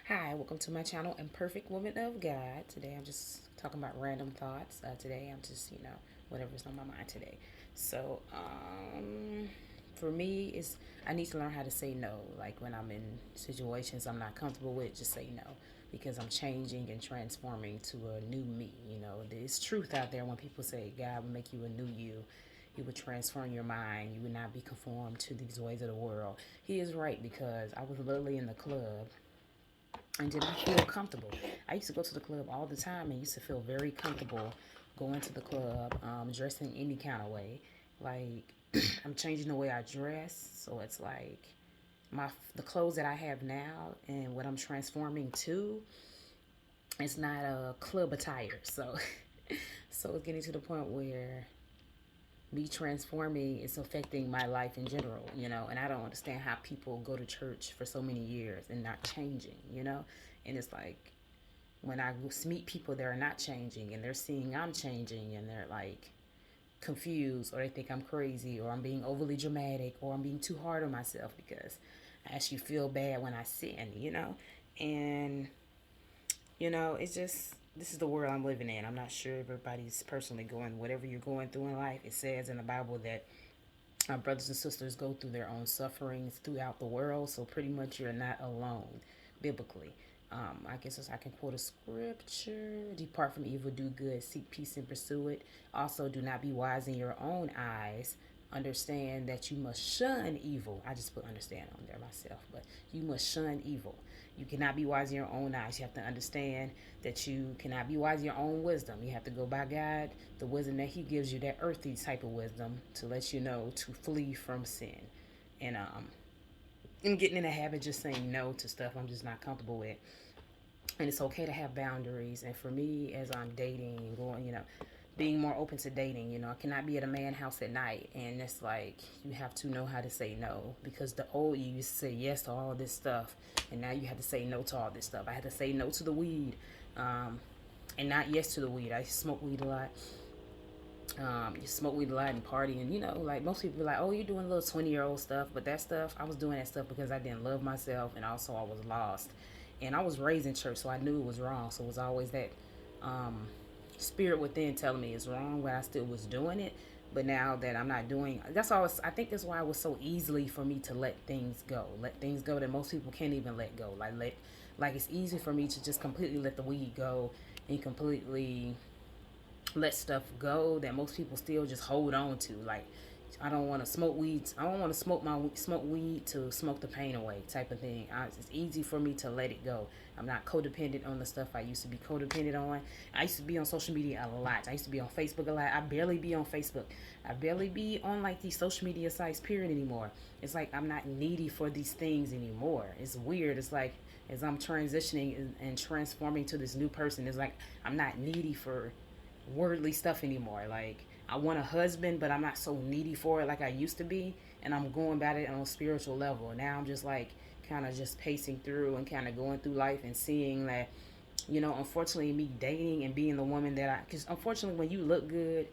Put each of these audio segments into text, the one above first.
Hi, welcome to my channel, Imperfect Woman of God. Today I'm just talking about random thoughts. Today I'm just, whatever's on my mind today. So, for me, it's I need to learn how to say no. Like when I'm in situations I'm not comfortable with, just say no because I'm changing and transforming to a new me. There's truth out there when people say God will make you a new you. He would transform your mind. You would not be conformed to these ways of the world. He is right because I was literally in the club and did not feel comfortable. I used to go to the club all the time and used to feel very comfortable going to the club, dressing any kind of way. Like I'm changing the way I dress, so it's like the clothes that I have now and what I'm transforming to, it's not a club attire. So so it's getting to the point where me transforming is affecting my life in general, and I don't understand how people go to church for so many years and not changing. And it's like when I meet people that are not changing and they're seeing I'm changing and they're like confused or they think I'm crazy or I'm being overly dramatic or I'm being too hard on myself because I actually feel bad when I sin. And it's just this is the world I'm living in. I'm not sure everybody's personally going whatever you're going through in life. It says in the Bible that our brothers and sisters go through their own sufferings throughout the world, so pretty much you're not alone biblically. I guess I can quote a scripture: "Depart from evil, do good, seek peace and pursue it. Also, do not be wise in your own eyes. Understand that you must shun evil." I just put understand on there myself, but you must shun evil. You cannot be wise in your own eyes. You have to understand that you cannot be wise in your own wisdom. You have to go by God, the wisdom that He gives you, that earthly type of wisdom, to let you know to flee from sin. And I'm getting in the habit of just saying no to stuff I'm just not comfortable with. And it's okay to have boundaries. And for me, as I'm dating and going, being more open to dating, I cannot be at a man house at night. And it's like you have to know how to say no because the old you used to say yes to all this stuff, and now you have to say no to all this stuff. I had to say no to the weed, and not yes to the weed. I smoke weed a lot. You smoke weed a lot and party, and like most people be like, "Oh, you're doing little 20-year-old stuff," but that stuff I was doing that stuff because I didn't love myself, and also I was lost, and I was raised in church, so I knew it was wrong. So it was always that um, spirit within telling me it's wrong, but I still was doing it. But now that I'm not doing, that's always. I think that's why it was so easily for me to let things go that most people can't even let go. Like it's easy for me to just completely let the weed go and completely let stuff go that most people still just hold on to. Like, I don't want to smoke weed. I don't want to smoke weed to smoke the pain away, type of thing. It's easy for me to let it go. I'm not codependent on the stuff I used to be codependent on. I used to be on social media a lot. I used to be on Facebook a lot. I barely be on Facebook. I barely be on like these social media sites period anymore. It's like I'm not needy for these things anymore. It's weird. It's like as I'm transitioning and transforming to this new person, it's like I'm not needy for worldly stuff anymore. Like I want a husband, but I'm not so needy for it like I used to be, and I'm going about it on a spiritual level. Now I'm just like kind of just pacing through and kind of going through life and seeing that, unfortunately, me dating and being the woman that because unfortunately, when you look good,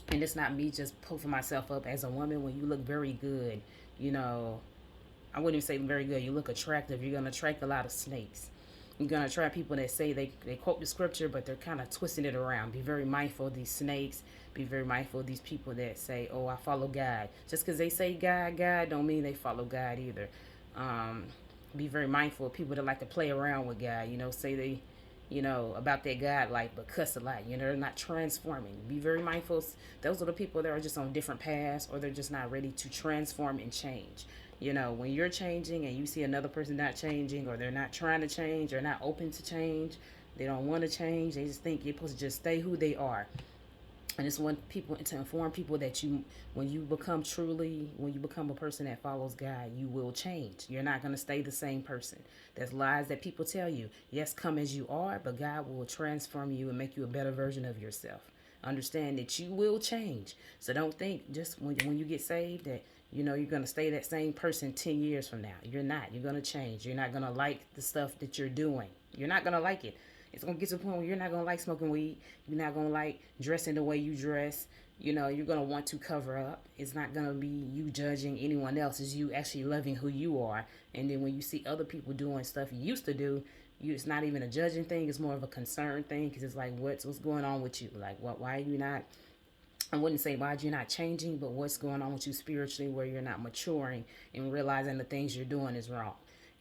and it's not me just puffing myself up as a woman, when you look very good, you know, I wouldn't even say very good. You look attractive. You're gonna attract a lot of snakes. You're gonna attract people that say they quote the scripture, but they're kind of twisting it around. Be very mindful of these snakes. Be very mindful of these people that say, "Oh, I follow God." Just because they say God, don't mean they follow God either. Um, be very mindful of people that like to play around with God. Say they, about their God life, but cuss a lot. They're not transforming. Be very mindful. Those are the people that are just on different paths, or they're just not ready to transform and change. When you're changing and you see another person not changing, or they're not trying to change, or not open to change, they don't want to change. They just think you're supposed to just stay who they are. And it's want people to inform people that when you become a person that follows God, you will change. You're not going to stay the same person. There's lies that people tell you. Yes, come as you are, but God will transform you and make you a better version of yourself. Understand that you will change. So don't think just when you get saved that you're going to stay that same person 10 years from now. You're not. You're going to change. You're not going to like the stuff that you're doing. You're not going to like it. It's gonna get to the point where you're not gonna like smoking weed. You're not gonna like dressing the way you dress. You know, you're gonna want to cover up. It's not gonna be you judging anyone else. It's you actually loving who you are. And then when you see other people doing stuff you used to do, it's not even a judging thing. It's more of a concern thing, because it's like, what's going on with you? Like, what? Why are you not? I wouldn't say why you're not changing, but what's going on with you spiritually, where you're not maturing and realizing the things you're doing is wrong.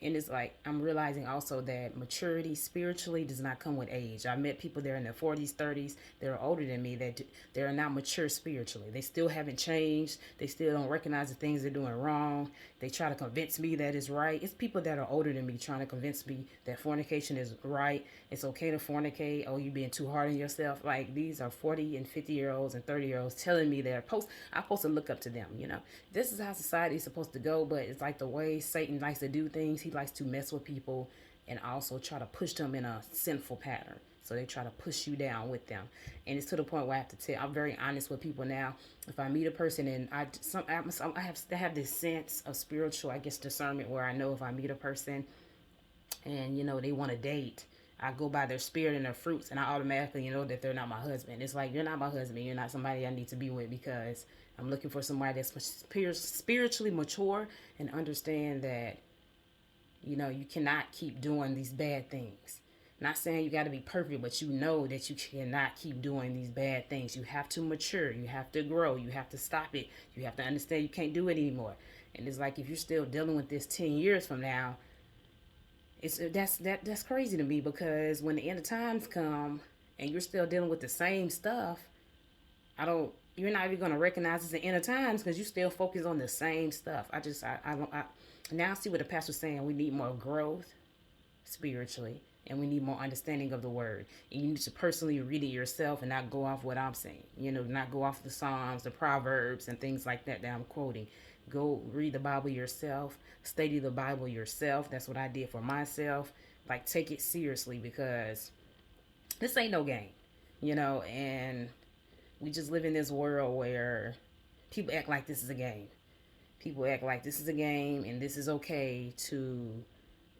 And it's like, I'm realizing also that maturity spiritually does not come with age. I met people there in their 40s, 30s, they're older than me, that they're not mature spiritually. They still haven't changed. They still don't recognize the things they're doing wrong. They try to convince me that it's right. It's people that are older than me trying to convince me that fornication is right. It's okay to fornicate. Oh, you're being too hard on yourself. Like, these are 40 and 50-year-olds and 30-year-olds telling me I'm supposed to look up to them, you know. This is how society is supposed to go, but it's like the way Satan likes to do things. He likes to mess with people and also try to push them in a sinful pattern. So they try to push you down with them. And it's to the point where I have to tell, I'm very honest with people now. If I meet a person and I have this sense of spiritual, I guess, discernment, where I know if I meet a person and, you know, they want to date, I go by their spirit and their fruits, and I automatically know that they're not my husband. It's like, you're not my husband. You're not somebody I need to be with, because I'm looking for somebody that's spiritually mature and understand that, you know, you cannot keep doing these bad things. Not saying you got to be perfect, but you know that you cannot keep doing these bad things. You have to mature. You have to grow. You have to stop it. You have to understand you can't do it anymore. And it's like, if you're still dealing with this 10 years from now, that's crazy to me, because when the end of times come and you're still dealing with the same stuff, you're not even gonna recognize it's the end of times, because you still focus on the same stuff. I now see what the pastor's saying. We need more growth spiritually, and we need more understanding of the word. And you need to personally read it yourself and not go off what I'm saying. You know, not go off the Psalms, the Proverbs, and things like that I'm quoting. Go read the Bible yourself, study the Bible yourself. That's what I did for myself. Like, take it seriously, because this ain't no game, you know. And we just live in this world where people act like this is a game. People act like this is a game and this is okay to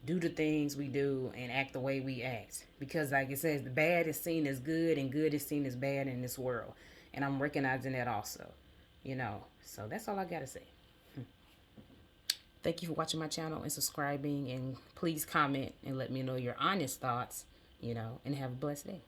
do the things we do and act the way we act. Because, like it says, the bad is seen as good and good is seen as bad in this world. And I'm recognizing that also, you know. So that's all I got to say. Thank you for watching my channel and subscribing. And please comment and let me know your honest thoughts, you know, and have a blessed day.